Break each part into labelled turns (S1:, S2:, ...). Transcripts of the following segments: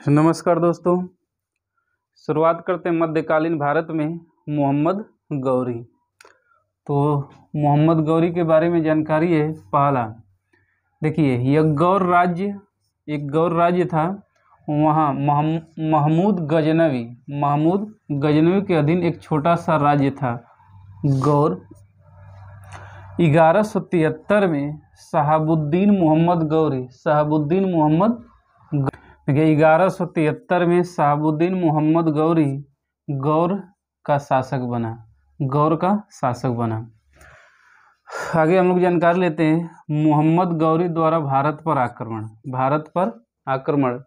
S1: नमस्कार दोस्तों। शुरुआत करते हैं मध्यकालीन भारत में मोहम्मद गौरी। तो मोहम्मद गौरी के बारे में जानकारी है। पहला देखिए, यह एक गौर राज्य था। वहाँ महमूद गजनवी के अधीन एक छोटा सा राज्य था गौर। 1173 में शहाबुद्दीन मोहम्मद देखिए 1173 में शहाबुद्दीन मोहम्मद गौरी गौर का शासक बना। आगे हम लोग जानकारी लेते हैं मोहम्मद गौरी द्वारा भारत पर आक्रमण।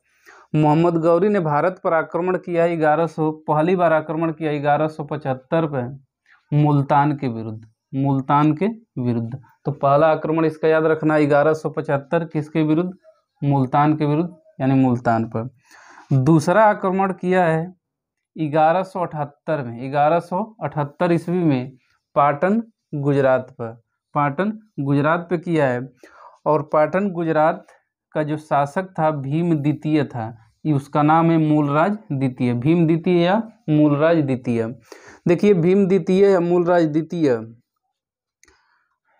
S1: मोहम्मद गौरी ने भारत पर आक्रमण किया। पहली बार आक्रमण किया 1175 पे मुल्तान के विरुद्ध। तो पहला आक्रमण इसका याद रखना 1175 किसके विरुद्ध? मुल्तान के विरुद्ध, यानी मुल्तान पर। दूसरा आक्रमण किया है 1178 ईस्वी में पाटन गुजरात पे किया है। और पाटन गुजरात का जो शासक था भीम द्वितीय था। उसका नाम है मूलराज द्वितीय। भीम द्वितीय या मूलराज द्वितीय। देखिए, भीम द्वितीय या मूलराज द्वितीय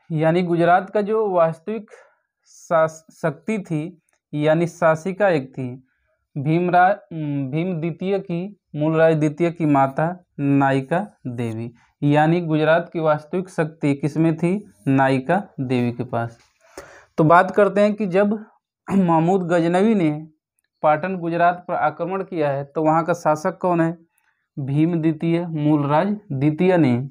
S1: यानी गुजरात का जो वास्तविक शक्ति थी, यानी शासिका एक थी भीम द्वितीय की, मूलराज द्वितीय की माता नायिका देवी। यानी गुजरात की वास्तविक शक्ति किसमें थी? नायिका देवी के पास। तो बात करते हैं कि जब महमूद गजनवी ने पाटन गुजरात पर आक्रमण किया है तो वहाँ का शासक कौन है? भीम द्वितीय, मूलराज द्वितीय ने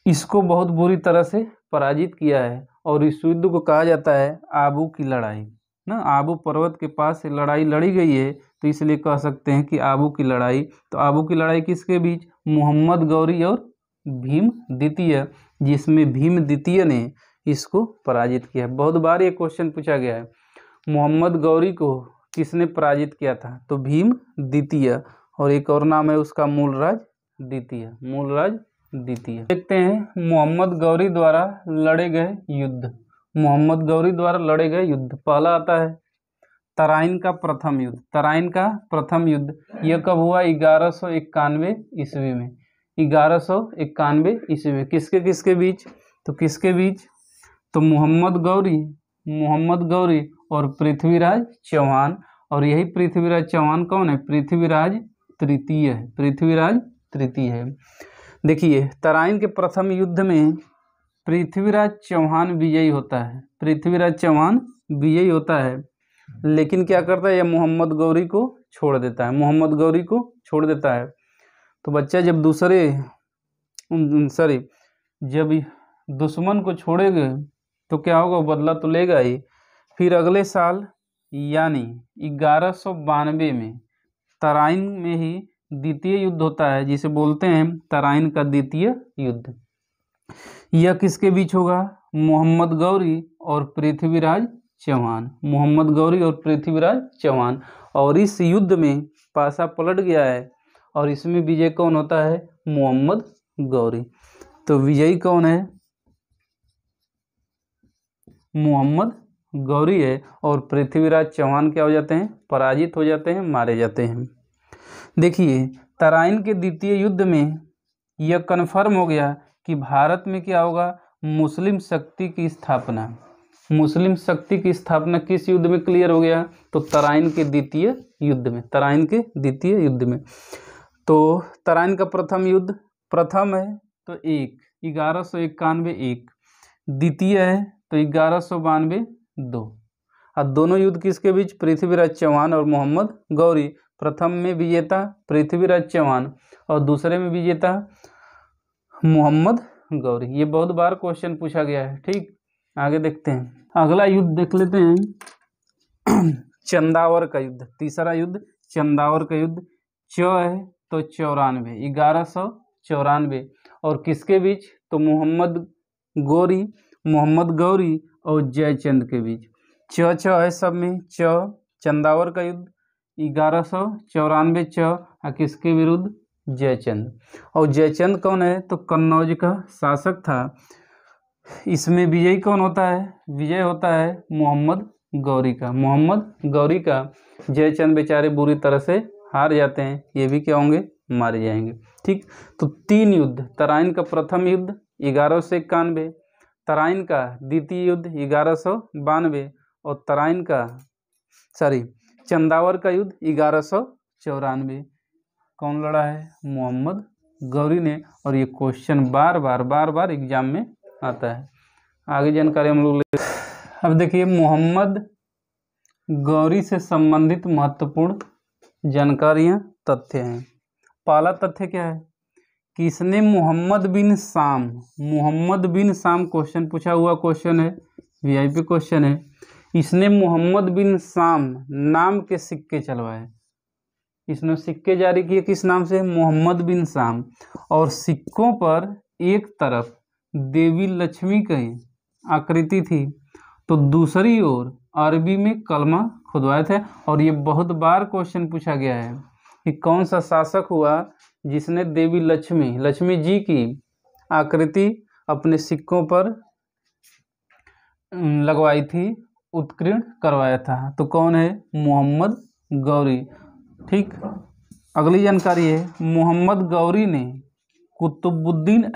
S1: इसको बहुत बुरी तरह से पराजित किया है। और इस युद्ध को कहा जाता है आबू की लड़ाई ना। आबू पर्वत के पास से लड़ाई लड़ी गई है, तो इसलिए कह सकते हैं कि आबू की लड़ाई। तो आबू की लड़ाई किसके बीच? मोहम्मद गौरी और भीम द्वितीय, जिसमें भीम द्वितीय ने इसको पराजित किया। बहुत बार ये क्वेश्चन पूछा गया है, मोहम्मद गौरी को किसने पराजित किया था? तो भीम द्वितीय, और एक और नाम है उसका मूलराज द्वितीय। देखते हैं मोहम्मद गौरी द्वारा लड़े गए युद्ध। पहला आता है तराइन का प्रथम युद्ध। यह कब हुआ? 1191 ईस्वी में। 1191 ईस्वी में किसके बीच? तो मोहम्मद गौरी और पृथ्वीराज चौहान। और यही पृथ्वीराज चौहान कौन है? पृथ्वीराज तृतीय है। देखिए, तराइन के प्रथम युद्ध में पृथ्वीराज चौहान विजयी होता है। लेकिन क्या करता है? यह मोहम्मद गौरी को छोड़ देता है। तो बच्चा जब जब दुश्मन को छोड़ेगा तो क्या होगा? बदला तो लेगा ही। फिर अगले साल यानी 1192 में तराइन में ही द्वितीय युद्ध होता है, जिसे बोलते हैं तराइन का द्वितीय युद्ध। यह किसके बीच होगा? मोहम्मद गौरी और पृथ्वीराज चौहान। और इस युद्ध में पासा पलट गया है, और इसमें विजय कौन होता है? मोहम्मद गौरी। तो विजयी कौन है? मोहम्मद गौरी है। और पृथ्वीराज चौहान क्या हो जाते हैं? पराजित हो जाते हैं, मारे जाते हैं। देखिए, तराइन के द्वितीय युद्ध में यह कन्फर्म हो गया कि भारत में क्या होगा? मुस्लिम शक्ति की स्थापना किस युद्ध में क्लियर हो गया? तो तराइन के द्वितीय युद्ध में। तो तराइन का प्रथम युद्ध है तो 1191 एक, द्वितीय है तो 1192 2। और दोनों युद्ध किसके बीच? पृथ्वीराज चौहान और मोहम्मद गौरी। प्रथम में विजेता पृथ्वीराज चौहान और दूसरे में विजेता मोहम्मद गौरी। ये बहुत बार क्वेश्चन पूछा गया है। ठीक, आगे देखते हैं। अगला युद्ध देख लेते हैं चंदावर का युद्ध। तीसरा युद्ध चंदावर का युद्ध। है तो 94, 1194। और किसके बीच? तो मोहम्मद गौरी और जयचंद के बीच। है सब में। चंदावर का युद्ध 1194 किसके विरुद्ध? जयचंद। और जयचंद कौन है? तो कन्नौज का शासक था। इसमें विजयी कौन होता है? विजय होता है मोहम्मद गौरी का, मोहम्मद गौरी का। जयचंद बेचारे बुरी तरह से हार जाते हैं, ये भी क्या होंगे, मारे जाएंगे। ठीक, तो 3 युद्ध, तराइन का प्रथम युद्ध 1191, तराइन का द्वितीय युद्ध 1192 और तराइन का चंदावर का युद्ध 1194। कौन लड़ा है, मोहम्मद गौरी ने। और ये क्वेश्चन बार बार एग्जाम में आता है। आगे जानकारी हम लोग ले। अब देखिए मोहम्मद गौरी से संबंधित महत्वपूर्ण जानकारियां, तथ्य हैं। पहला तथ्य क्या है कि इसने मोहम्मद बिन शाम क्वेश्चन पूछा हुआ क्वेश्चन है, वीआईपी क्वेश्चन है। इसने मोहम्मद बिन शाम नाम के सिक्के चलवाए। इसने सिक्के जारी किए किस नाम से, मोहम्मद बिन शाम। और सिक्कों पर एक तरफ देवी लक्ष्मी की आकृति थी तो दूसरी ओर अरबी में कलमा खुदवाए थे। और ये बहुत बार क्वेश्चन पूछा गया है कि कौन सा शासक हुआ जिसने देवी लक्ष्मी जी की आकृति अपने सिक्कों पर लगवाई थी, उत्कीर्ण करवाया था। तो कौन है, मोहम्मद गौरी। ठीक, अगली जानकारी है मोहम्मद गौरी ने कुतुबुद्दीन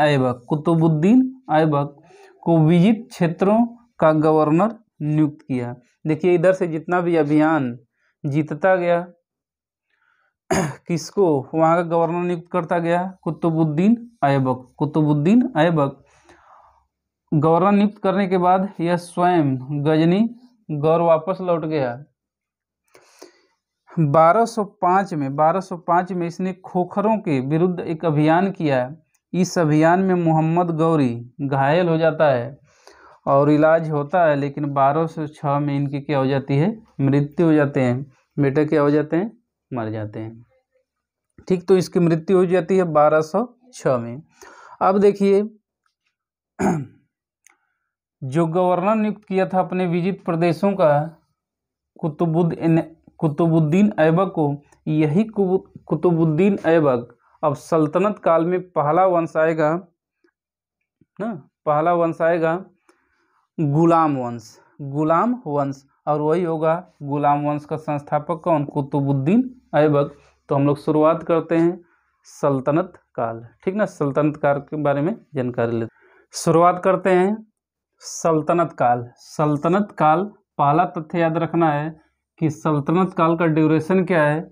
S1: ऐबक को विजित क्षेत्रों का गवर्नर नियुक्त किया। देखिए इधर से जितना भी अभियान जीतता गया किसको वहाँ का गवर्नर नियुक्त करता गया, कुतुबुद्दीन ऐबक। गवर्नर नियुक्त करने के बाद यह स्वयं गजनी गौर वापस लौट गया। 1205 में इसने खोखरों के विरुद्ध एक अभियान किया। इस अभियान में मोहम्मद गौरी घायल हो जाता है और इलाज होता है, लेकिन 1206 में इनकी क्या हो जाती है, मृत्यु हो जाते हैं। बेटे क्या हो जाते हैं, मर जाते हैं। ठीक, तो इसकी मृत्यु हो जाती है 1206 में। अब देखिए जो गवर्नर नियुक्त किया था अपने विजित प्रदेशों का कुतुबुद्दीन ऐबक को, यही कुतुबुद्दीन ऐबक अब सल्तनत काल में पहला वंश आएगा गुलाम वंश। और वही होगा गुलाम वंश का संस्थापक कौन, कुतुबुद्दीन ऐबक। तो हम लोग शुरुआत करते हैं सल्तनत काल। ठीक ना, सल्तनत काल के बारे में जानकारी लेते हैं। शुरुआत करते हैं सल्तनत काल। पहला तथ्य याद रखना है कि सल्तनत काल का ड्यूरेशन क्या है,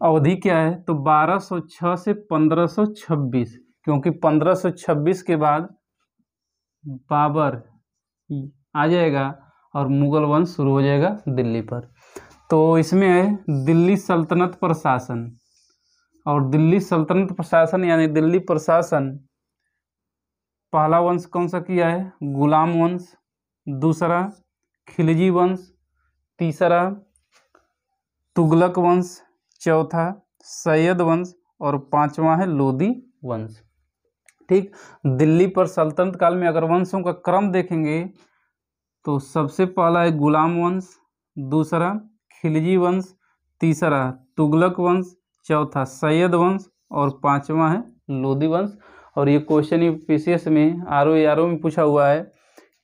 S1: अवधि क्या है, तो 1206 से 1526। क्योंकि 1526 के बाद बाबर आ जाएगा और मुगल वंश शुरू हो जाएगा दिल्ली पर। तो इसमें है दिल्ली सल्तनत प्रशासन। और दिल्ली सल्तनत प्रशासन यानी दिल्ली प्रशासन, पहला वंश कौन सा किया है, गुलाम वंश। दूसरा खिलजी वंश। तीसरा तुगलक वंश। चौथा सैयद वंश। और पांचवा है लोदी वंश। ठीक, दिल्ली पर सल्तनत काल में अगर वंशों का क्रम देखेंगे तो सबसे पहला है गुलाम वंश, दूसरा खिलजी वंश, तीसरा तुगलक वंश, चौथा सैयद वंश और पांचवा है लोदी वंश। और ये क्वेश्चन यूपीएससी में आरओ में पूछा हुआ है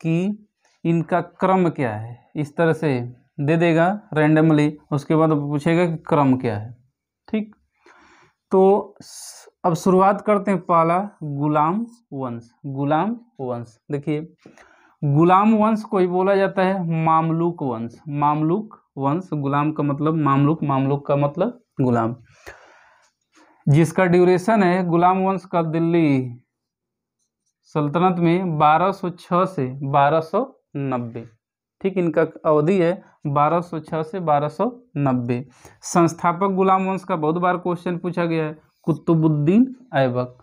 S1: कि इनका क्रम क्या है, इस तरह से दे देगा रैंडमली, उसके बाद पूछेगा कि क्रम क्या है। ठीक, तो अब शुरुआत करते हैं पहला गुलाम वंश। देखिए गुलाम वंश को ही बोला जाता है मामलुक वंश। गुलाम का मतलब मामलुक का मतलब गुलाम। जिसका ड्यूरेशन है गुलाम वंश का दिल्ली सल्तनत में 1206 से 1290। ठीक, इनका अवधि है 1206 से 1290। संस्थापक गुलाम वंश का बहुत बार क्वेश्चन पूछा गया है, कुतुबुद्दीन ऐबक।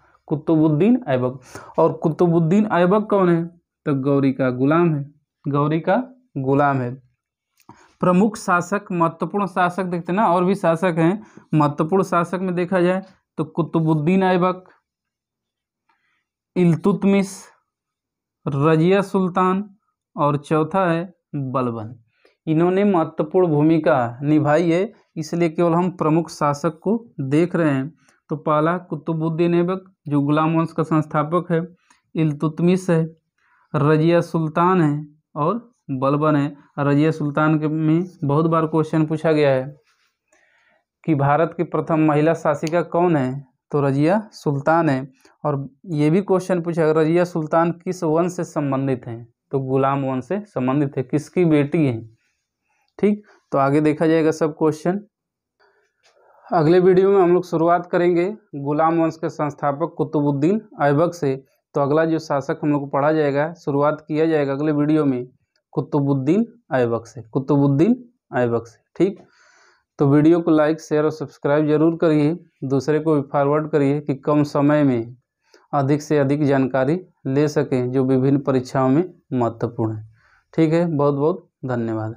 S1: और कुतुबुद्दीन ऐबक कौन है, तो गौरी का गुलाम है। प्रमुख शासक, महत्वपूर्ण शासक देखते ना, और भी शासक हैं। महत्वपूर्ण शासक में देखा जाए तो कुतुबुद्दीन ऐबक, इल्तुतमिश, रजिया सुल्तान और चौथा है बलबन। इन्होंने महत्वपूर्ण भूमिका निभाई है, इसलिए केवल हम प्रमुख शासक को देख रहे हैं। तो पहला कुतुबुद्दीन ऐबक जो गुलाम वंश का संस्थापक है, इल्तुतमिश है, रजिया सुल्तान है और बलबन है। रजिया सुल्तान के में बहुत बार क्वेश्चन पूछा गया है कि भारत की प्रथम महिला शासिका कौन है, तो रजिया सुल्तान है। और ये भी क्वेश्चन पूछा रजिया सुल्तान किस वंश से संबंधित हैं, तो गुलाम वंश से संबंधित है, किसकी बेटी है। ठीक, तो आगे देखा जाएगा सब क्वेश्चन। अगले वीडियो में हम लोग शुरुआत करेंगे गुलाम वंश के संस्थापक कुतुबुद्दीन ऐबक से। तो अगला जो शासक हम लोग को पढ़ा जाएगा, शुरुआत किया जाएगा अगले वीडियो में कुतुबुद्दीन ऐबक से, कुतुबुद्दीन ऐबक से। ठीक, तो वीडियो को लाइक शेयर और सब्सक्राइब जरूर करिए, दूसरे को भी फॉरवर्ड करिए कि कम समय में अधिक से अधिक जानकारी ले सकें जो विभिन्न परीक्षाओं में महत्वपूर्ण है। ठीक है, बहुत बहुत धन्यवाद।